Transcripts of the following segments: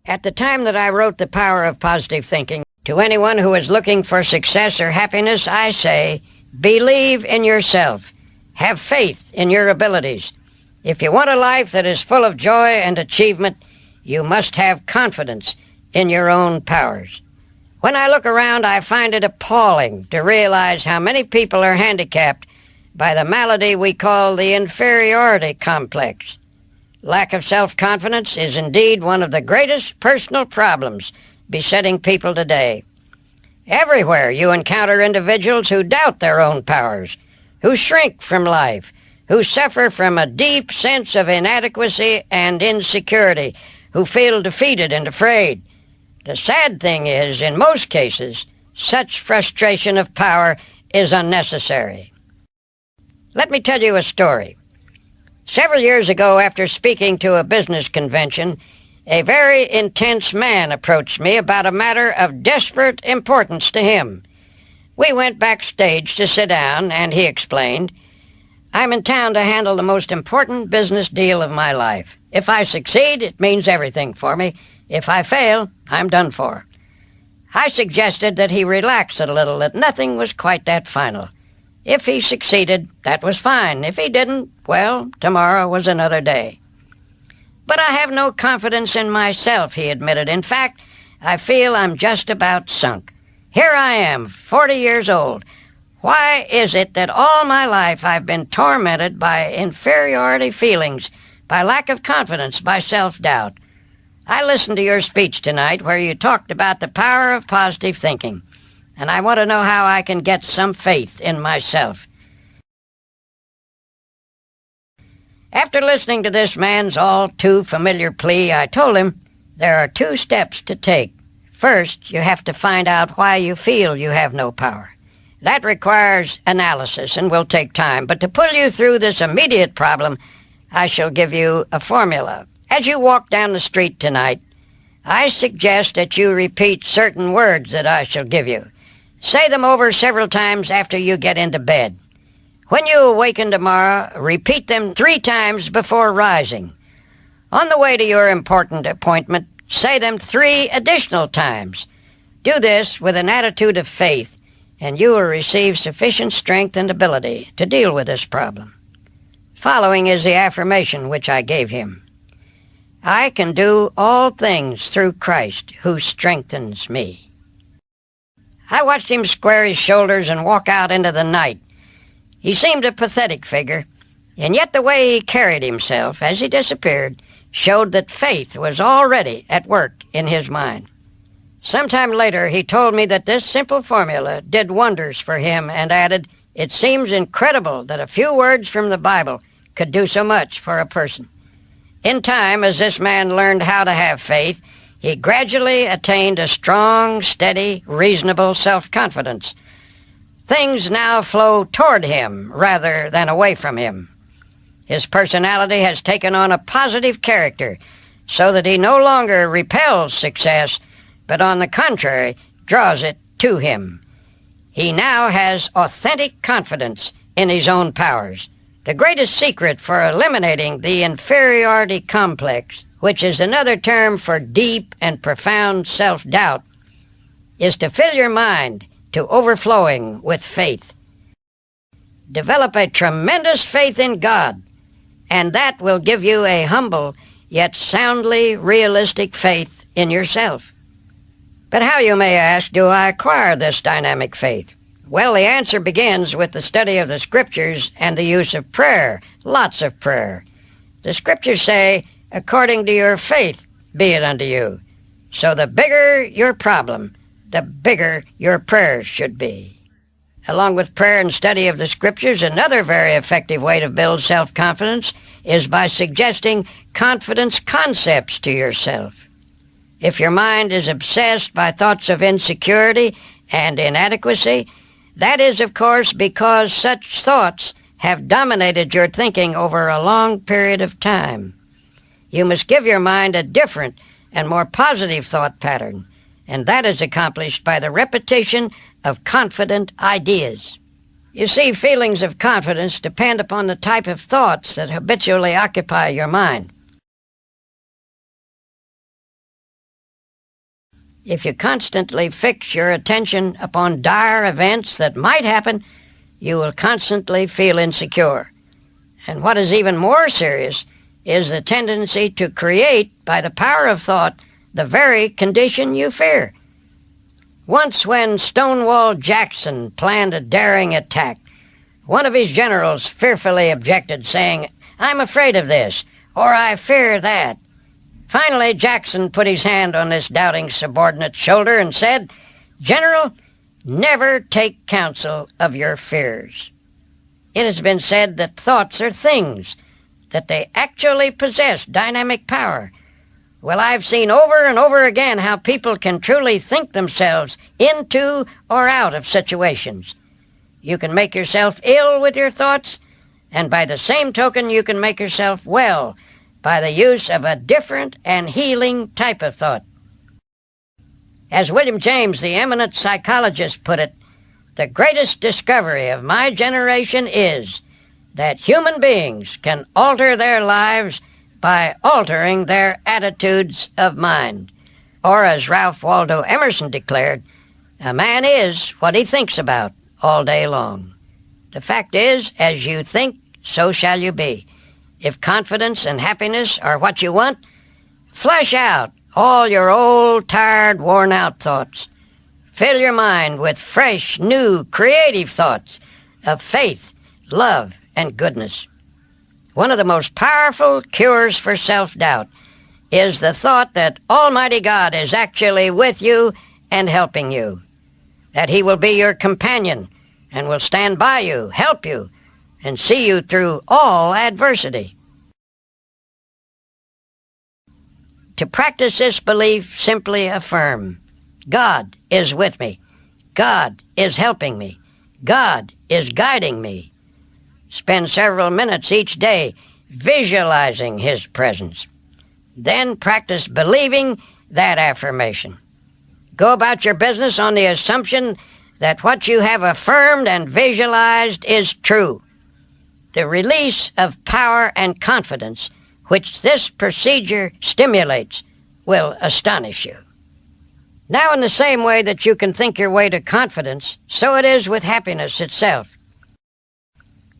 At the time that I wrote The Power of Positive Thinking, to anyone who is looking for success or happiness, I say, believe in yourself. Have faith in your abilities. If you want a life that is full of joy and achievement, you must have confidence in your own powers. When I look around, I find it appalling to realize how many people are handicapped by the malady we call the inferiority complex. Lack of self-confidence is indeed one of the greatest personal problems besetting people today. Everywhere you encounter individuals who doubt their own powers, who shrink from life, who suffer from a deep sense of inadequacy and insecurity, who feel defeated and afraid. The sad thing is, in most cases, such frustration of power is unnecessary. Let me tell you a story. Several years ago, after speaking to a business convention, a very intense man approached me about a matter of desperate importance to him. We went backstage to sit down, and he explained, "I'm in town to handle the most important business deal of my life. If I succeed, it means everything for me. If I fail, I'm done for." I suggested that he relax a little, that nothing was quite that final. If he succeeded, that was fine. If he didn't, well, tomorrow was another day. "But I have no confidence in myself," he admitted. "In fact, I feel I'm just about sunk. Here I am, 40 years old. Why is it that all my life I've been tormented by inferiority feelings, by lack of confidence, by self-doubt? I listened to your speech tonight where you talked about the power of positive thinking, and I want to know how I can get some faith in myself." After listening to this man's all-too-familiar plea, I told him there are 2 steps to take. First, you have to find out why you feel you have no power. That requires analysis and will take time, but to pull you through this immediate problem, I shall give you a formula. As you walk down the street tonight, I suggest that you repeat certain words that I shall give you. Say them over several times after you get into bed. When you awaken tomorrow, repeat them 3 times before rising. On the way to your important appointment, say them 3 additional times. Do this with an attitude of faith, and you will receive sufficient strength and ability to deal with this problem. Following is the affirmation which I gave him. "I can do all things through Christ who strengthens me." I watched him square his shoulders and walk out into the night. He seemed a pathetic figure, and yet the way he carried himself as he disappeared showed that faith was already at work in his mind. Sometime later, he told me that this simple formula did wonders for him and added, "It seems incredible that a few words from the Bible could do so much for a person." In time, as this man learned how to have faith, he gradually attained a strong, steady, reasonable self-confidence. Things now flow toward him rather than away from him. His personality has taken on a positive character so that he no longer repels success, but on the contrary, draws it to him. He now has authentic confidence in his own powers. The greatest secret for eliminating the inferiority complex, which is another term for deep and profound self-doubt, is to fill your mind to overflowing with faith. Develop a tremendous faith in God, and that will give you a humble yet soundly realistic faith in yourself. But how, you may ask, do I acquire this dynamic faith? Well, the answer begins with the study of the Scriptures and the use of prayer, lots of prayer. The Scriptures say, "According to your faith be it unto you." So the bigger your problem, the bigger your prayers should be. Along with prayer and study of the Scriptures, another very effective way to build self-confidence is by suggesting confidence concepts to yourself. If your mind is obsessed by thoughts of insecurity and inadequacy, that is, of course, because such thoughts have dominated your thinking over a long period of time. You must give your mind a different and more positive thought pattern, and that is accomplished by the repetition of confident ideas. You see, feelings of confidence depend upon the type of thoughts that habitually occupy your mind. If you constantly fix your attention upon dire events that might happen, you will constantly feel insecure. And what is even more serious is the tendency to create, by the power of thought, the very condition you fear. Once when Stonewall Jackson planned a daring attack, one of his generals fearfully objected, saying, "I'm afraid of this," or "I fear that." Finally, Jackson put his hand on this doubting subordinate's shoulder and said, "General, never take counsel of your fears." It has been said that thoughts are things, that they actually possess dynamic power. Well, I've seen over and over again how people can truly think themselves into or out of situations. You can make yourself ill with your thoughts, and by the same token you can make yourself well by the use of a different and healing type of thought. As William James, the eminent psychologist, put it, the greatest discovery of my generation is that human beings can alter their lives by altering their attitudes of mind. Or as Ralph Waldo Emerson declared, a man is what he thinks about all day long. The fact is, as you think, so shall you be. If confidence and happiness are what you want, flush out all your old, tired, worn-out thoughts. Fill your mind with fresh, new, creative thoughts of faith, love, and goodness. One of the most powerful cures for self-doubt is the thought that Almighty God is actually with you and helping you, that He will be your companion and will stand by you, help you, and see you through all adversity. To practice this belief, simply affirm, God is with me. God is helping me. God is guiding me. Spend several minutes each day visualizing His presence. Then practice believing that affirmation. Go about your business on the assumption that what you have affirmed and visualized is true. The release of power and confidence which this procedure stimulates will astonish you. Now, in the same way that you can think your way to confidence, so it is with happiness itself.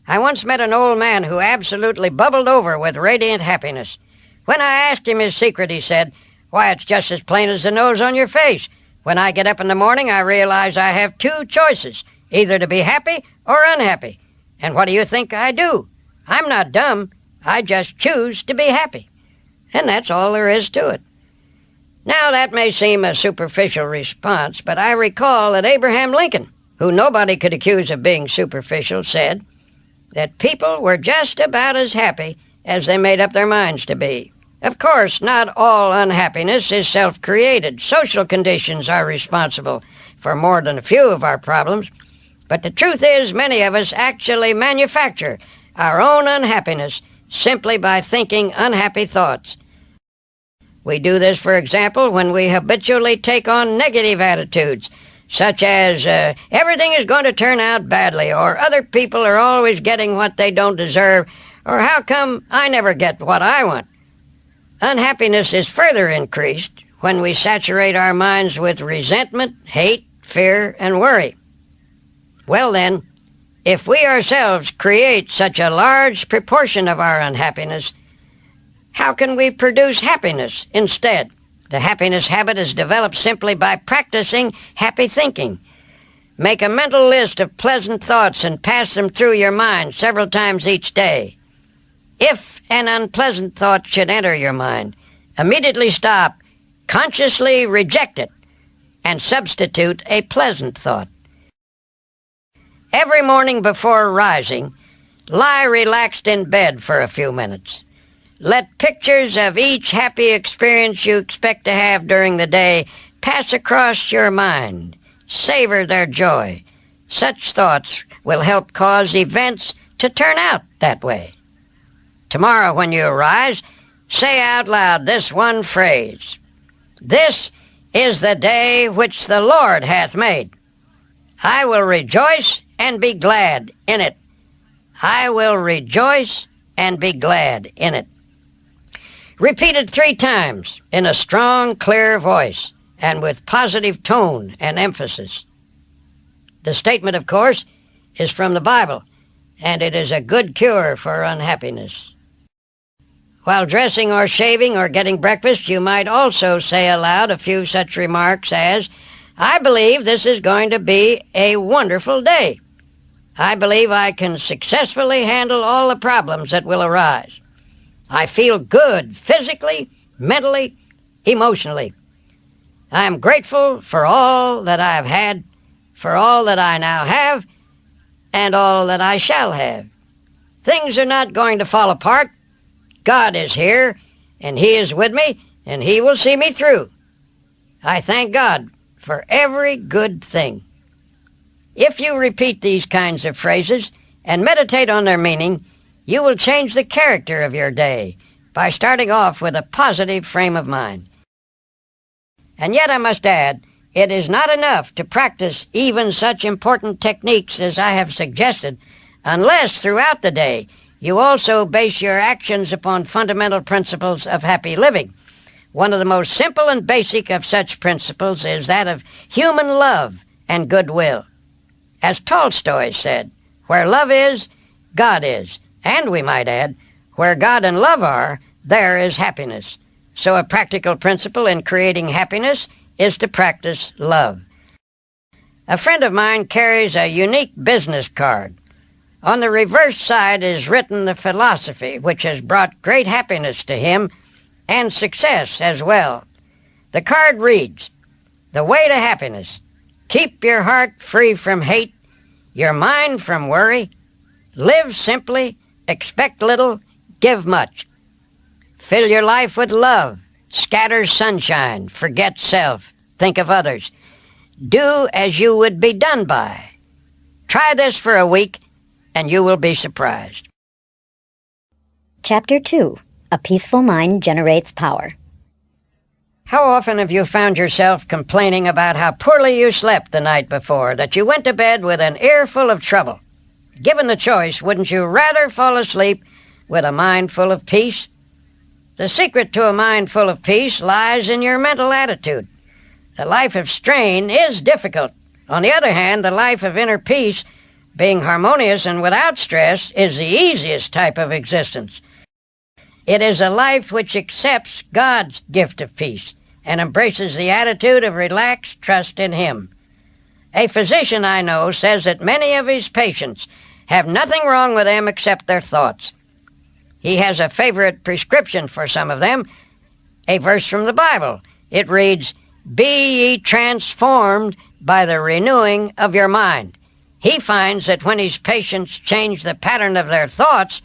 I once met an old man who absolutely bubbled over with radiant happiness. When I asked him his secret, he said, "Why, it's just as plain as the nose on your face. When I get up in the morning, I realize I have two choices, either to be happy or unhappy. And what do you think I do? I'm not dumb. I just choose to be happy." And that's all there is to it. Now, that may seem a superficial response, but I recall that Abraham Lincoln, who nobody could accuse of being superficial, said that people were just about as happy as they made up their minds to be. Of course, not all unhappiness is self-created. Social conditions are responsible for more than a few of our problems. But the truth is, many of us actually manufacture our own unhappiness simply by thinking unhappy thoughts. We do this, for example, when we habitually take on negative attitudes, such as, everything is going to turn out badly, or other people are always getting what they don't deserve, or how come I never get what I want? Unhappiness is further increased when we saturate our minds with resentment, hate, fear, and worry. Well then, if we ourselves create such a large proportion of our unhappiness, how can we produce happiness instead? The happiness habit is developed simply by practicing happy thinking. Make a mental list of pleasant thoughts and pass them through your mind several times each day. If an unpleasant thought should enter your mind, immediately stop, consciously reject it, and substitute a pleasant thought. Every morning before rising, lie relaxed in bed for a few minutes. Let pictures of each happy experience you expect to have during the day pass across your mind. Savor their joy. Such thoughts will help cause events to turn out that way. Tomorrow when you arise, say out loud this one phrase. "This is the day which the Lord hath made. I will rejoice and be glad in it. I will rejoice and be glad in it." Repeat it 3 times in a strong, clear voice, and with positive tone and emphasis. The statement, of course, is from the Bible, and it is a good cure for unhappiness. While dressing or shaving or getting breakfast, you might also say aloud a few such remarks as, I believe this is going to be a wonderful day. I believe I can successfully handle all the problems that will arise. I feel good physically, mentally, emotionally. I am grateful for all that I have had, for all that I now have, and all that I shall have. Things are not going to fall apart. God is here, and He is with me, and He will see me through. I thank God for every good thing. If you repeat these kinds of phrases and meditate on their meaning, you will change the character of your day by starting off with a positive frame of mind. And yet I must add, it is not enough to practice even such important techniques as I have suggested, unless throughout the day you also base your actions upon fundamental principles of happy living. One of the most simple and basic of such principles is that of human love and goodwill. As Tolstoy said, where love is, God is. And we might add, where God and love are, there is happiness. So a practical principle in creating happiness is to practice love. A friend of mine carries a unique business card. On the reverse side is written the philosophy which has brought great happiness to him and success as well. The card reads, The way to happiness. Keep your heart free from hate, your mind from worry. Live simply, expect little, give much. Fill your life with love, scatter sunshine, forget self, think of others. Do as you would be done by. Try this for a week, and you will be surprised. Chapter 2. A Peaceful Mind Generates Power. How often have you found yourself complaining about how poorly you slept the night before, that you went to bed with an earful of trouble? Given the choice, wouldn't you rather fall asleep with a mind full of peace? The secret to a mind full of peace lies in your mental attitude. The life of strain is difficult. On the other hand, the life of inner peace, being harmonious and without stress, is the easiest type of existence. It is a life which accepts God's gift of peace and embraces the attitude of relaxed trust in Him. A physician I know says that many of his patients have nothing wrong with them except their thoughts. He has a favorite prescription for some of them, a verse from the Bible. It reads, Be ye transformed by the renewing of your mind. He finds that when his patients change the pattern of their thoughts,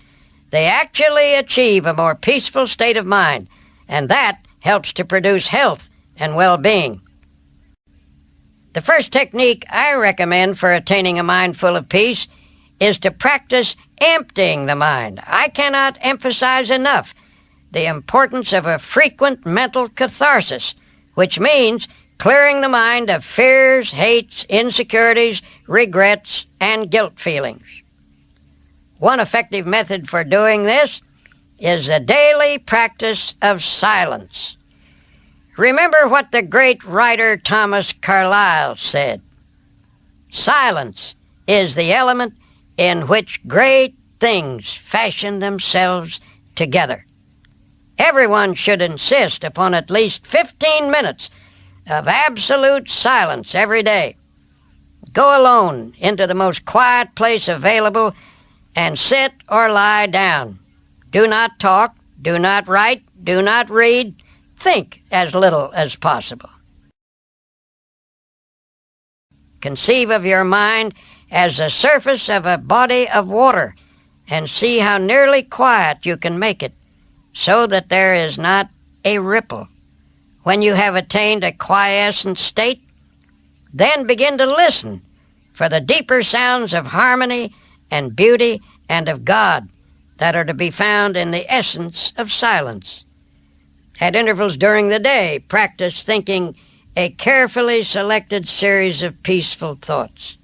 they actually achieve a more peaceful state of mind, and that helps to produce health and well-being. The first technique I recommend for attaining a mind full of peace is to practice emptying the mind. I cannot emphasize enough the importance of a frequent mental catharsis, which means clearing the mind of fears, hates, insecurities, regrets, and guilt feelings. One effective method for doing this is the daily practice of silence. Remember what the great writer Thomas Carlyle said. Silence is the element in which great things fashion themselves together. Everyone should insist upon at least 15 minutes of absolute silence every day. Go alone into the most quiet place available and sit or lie down. Do not talk, do not write, do not read. Think as little as possible. Conceive of your mind as the surface of a body of water and see how nearly quiet you can make it so that there is not a ripple. When you have attained a quiescent state, then begin to listen for the deeper sounds of harmony and beauty and of God that are to be found in the essence of silence. At intervals during the day, practice thinking a carefully selected series of peaceful thoughts.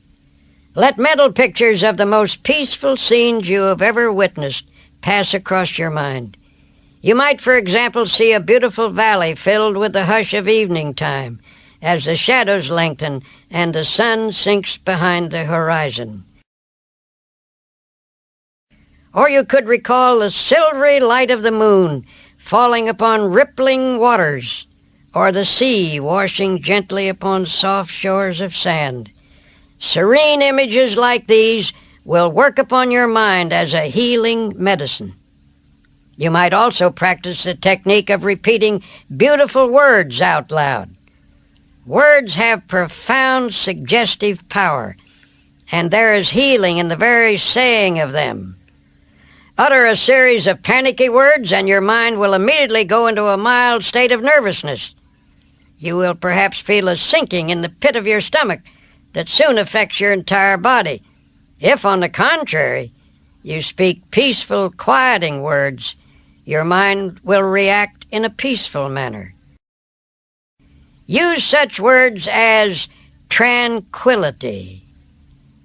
Let mental pictures of the most peaceful scenes you have ever witnessed pass across your mind. You might, for example, see a beautiful valley filled with the hush of evening time, as the shadows lengthen and the sun sinks behind the horizon. Or you could recall the silvery light of the moon falling upon rippling waters, or the sea washing gently upon soft shores of sand. Serene images like these will work upon your mind as a healing medicine. You might also practice the technique of repeating beautiful words out loud. Words have profound suggestive power, and there is healing in the very saying of them. Utter a series of panicky words and your mind will immediately go into a mild state of nervousness. You will perhaps feel a sinking in the pit of your stomach that soon affects your entire body. If, on the contrary, you speak peaceful, quieting words, your mind will react in a peaceful manner. Use such words as tranquility.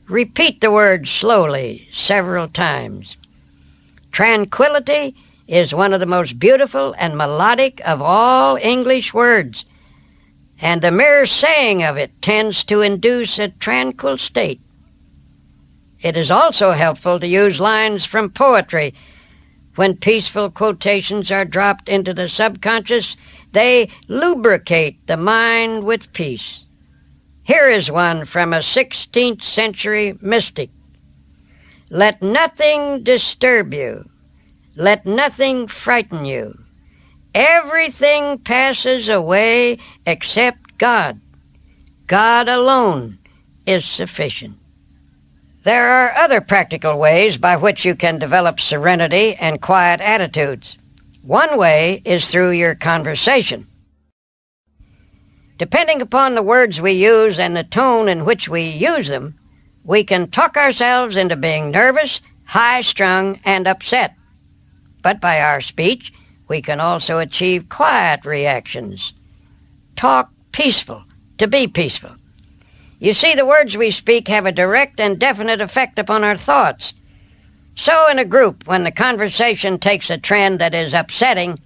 Repeat the word slowly several times. Tranquility is one of the most beautiful and melodic of all English words, and the mere saying of it tends to induce a tranquil state. It is also helpful to use lines from poetry. When peaceful quotations are dropped into the subconscious, they lubricate the mind with peace. Here is one from a 16th century mystic. Let nothing disturb you. Let nothing frighten you. Everything passes away except God. God alone is sufficient. There are other practical ways by which you can develop serenity and quiet attitudes. One way is through your conversation. Depending upon the words we use and the tone in which we use them, we can talk ourselves into being nervous, high-strung, and upset. But by our speech, we can also achieve quiet reactions. Talk peaceful, to be peaceful. You see, the words we speak have a direct and definite effect upon our thoughts. So in a group, when the conversation takes a trend that is upsetting,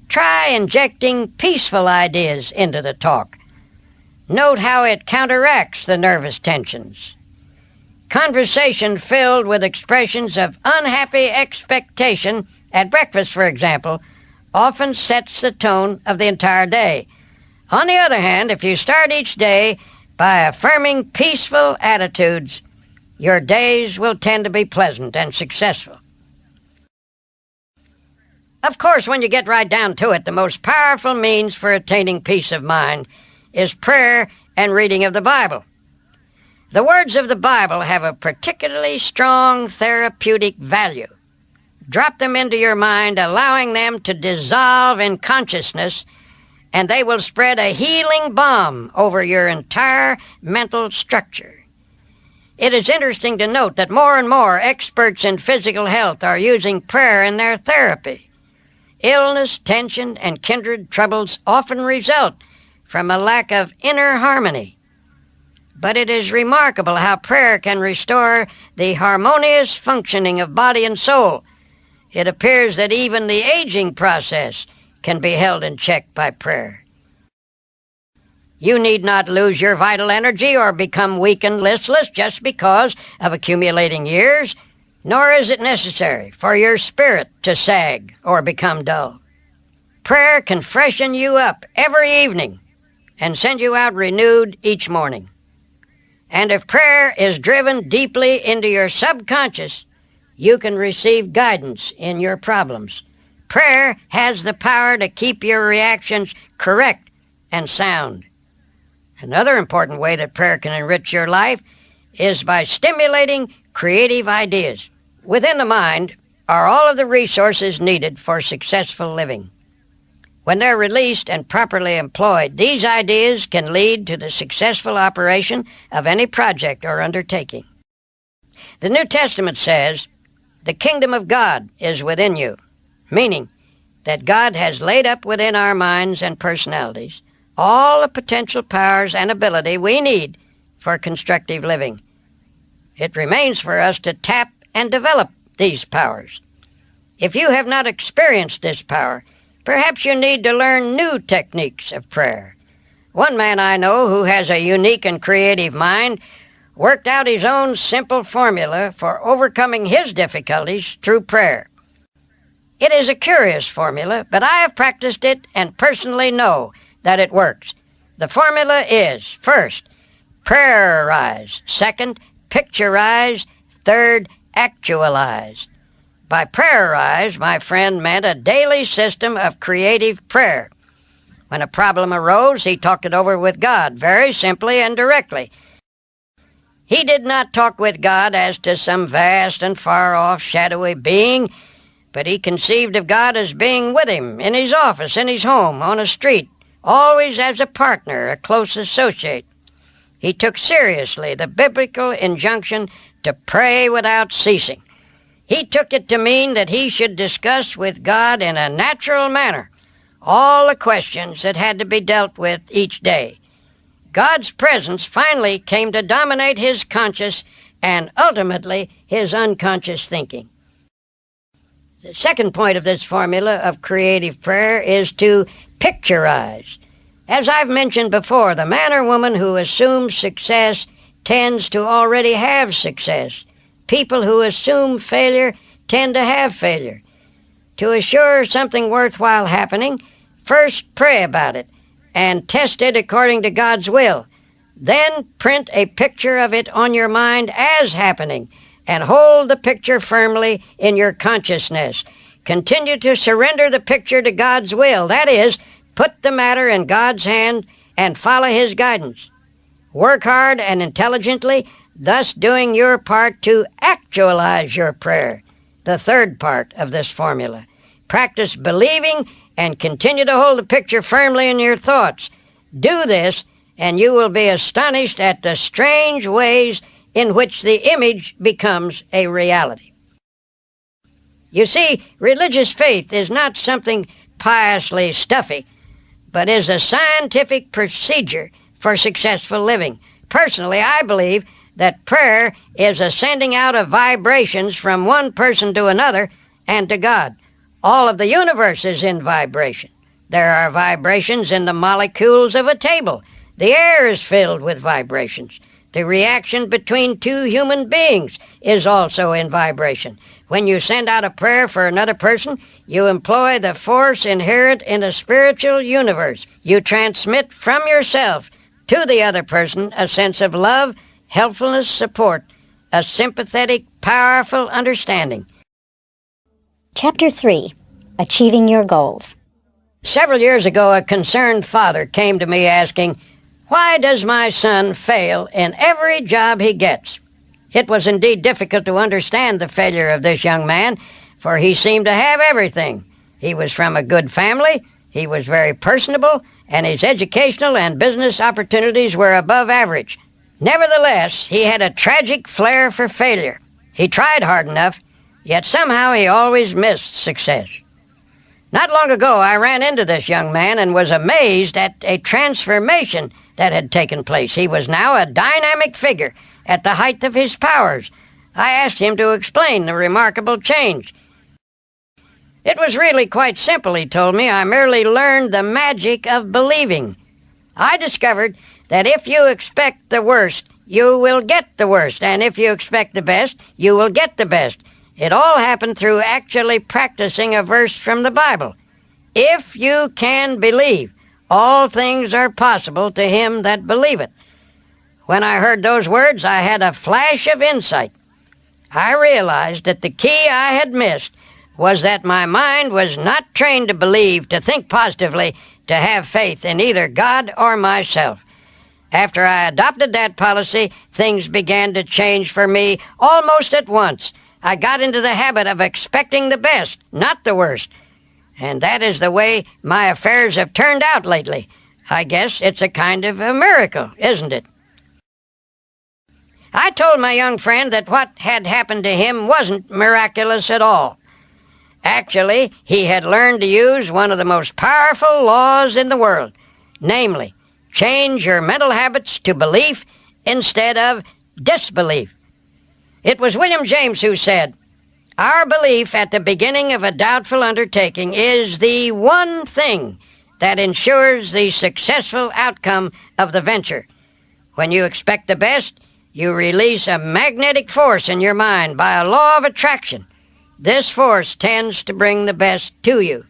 try injecting peaceful ideas into the talk. Note how it counteracts the nervous tensions. Conversation filled with expressions of unhappy expectation at breakfast, for example, often sets the tone of the entire day. On the other hand, if you start each day by affirming peaceful attitudes, your days will tend to be pleasant and successful. Of course, when you get right down to it, the most powerful means for attaining peace of mind is prayer and reading of the Bible. The words of the Bible have a particularly strong therapeutic value. Drop them into your mind, allowing them to dissolve in consciousness, and they will spread a healing balm over your entire mental structure. It is interesting to note that more and more experts in physical health are using prayer in their therapy. Illness, tension, and kindred troubles often result from a lack of inner harmony. But it is remarkable how prayer can restore the harmonious functioning of body and soul. It appears that even the aging process can be held in check by prayer. You need not lose your vital energy or become weak and listless just because of accumulating years, nor is it necessary for your spirit to sag or become dull. Prayer can freshen you up every evening and send you out renewed each morning. And if prayer is driven deeply into your subconscious, you can receive guidance in your problems. Prayer has the power to keep your reactions correct and sound. Another important way that prayer can enrich your life is by stimulating creative ideas. Within the mind are all of the resources needed for successful living. When they're released and properly employed, these ideas can lead to the successful operation of any project or undertaking. The New Testament says, "The kingdom of God is within you," meaning that God has laid up within our minds and personalities all the potential powers and ability we need for constructive living. It remains for us to tap and develop these powers. If you have not experienced this power, perhaps you need to learn new techniques of prayer. One man I know who has a unique and creative mind worked out his own simple formula for overcoming his difficulties through prayer. It is a curious formula, but I have practiced it and personally know that it works. The formula is, first, prayerize. Second, picturize. Third, actualize. By prayerize, my friend meant a daily system of creative prayer. When a problem arose, he talked it over with God, very simply and directly. He did not talk with God as to some vast and far-off shadowy being, but he conceived of God as being with him, in his office, in his home, on a street, always as a partner, a close associate. He took seriously the biblical injunction to pray without ceasing. He took it to mean that he should discuss with God in a natural manner all the questions that had to be dealt with each day. God's presence finally came to dominate his conscious and ultimately his unconscious thinking. The second point of this formula of creative prayer is to picturize. As I've mentioned before, the man or woman who assumes success tends to already have success. People who assume failure tend to have failure. To assure something worthwhile happening, first pray about it and test it according to God's will. Then print a picture of it on your mind as happening and hold the picture firmly in your consciousness. Continue to surrender the picture to God's will. That is, put the matter in God's hand and follow his guidance. Work hard and intelligently, thus doing your part to actualize your prayer, the third part of this formula. Practice believing and continue to hold the picture firmly in your thoughts. Do this, and you will be astonished at the strange ways in which the image becomes a reality. You see, religious faith is not something piously stuffy, but is a scientific procedure for successful living. Personally, I believe that prayer is a sending out of vibrations from one person to another and to God. All of the universe is in vibration. There are vibrations in the molecules of a table. The air is filled with vibrations. The reaction between two human beings is also in vibration. When you send out a prayer for another person, you employ the force inherent in a spiritual universe. You transmit from yourself to the other person a sense of love, helpfulness, support, a sympathetic, powerful understanding. Chapter 3. Achieving Your Goals. Several years ago, a concerned father came to me asking, "Why does my son fail in every job he gets?" It was indeed difficult to understand the failure of this young man, for he seemed to have everything. He was from a good family, he was very personable, and his educational and business opportunities were above average. Nevertheless, he had a tragic flair for failure. He tried hard enough, yet somehow he always missed success. Not long ago, I ran into this young man and was amazed at a transformation that had taken place. He was now a dynamic figure at the height of his powers. I asked him to explain the remarkable change. It was really quite simple, he told me. I merely learned the magic of believing. I discovered that if you expect the worst, you will get the worst, and if you expect the best, you will get the best. It all happened through actually practicing a verse from the Bible. If you can believe, all things are possible to him that believeth. When I heard those words, I had a flash of insight. I realized that the key I had missed was that my mind was not trained to believe, to think positively, to have faith in either God or myself. After I adopted that policy, things began to change for me almost at once. I got into the habit of expecting the best, not the worst. And that is the way my affairs have turned out lately. I guess it's a kind of a miracle, isn't it? I told my young friend that what had happened to him wasn't miraculous at all. Actually, he had learned to use one of the most powerful laws in the world, namely, change your mental habits to belief instead of disbelief. It was William James who said, "Our belief at the beginning of a doubtful undertaking is the one thing that ensures the successful outcome of the venture. When you expect the best, you release a magnetic force in your mind by a law of attraction. This force tends to bring the best to you.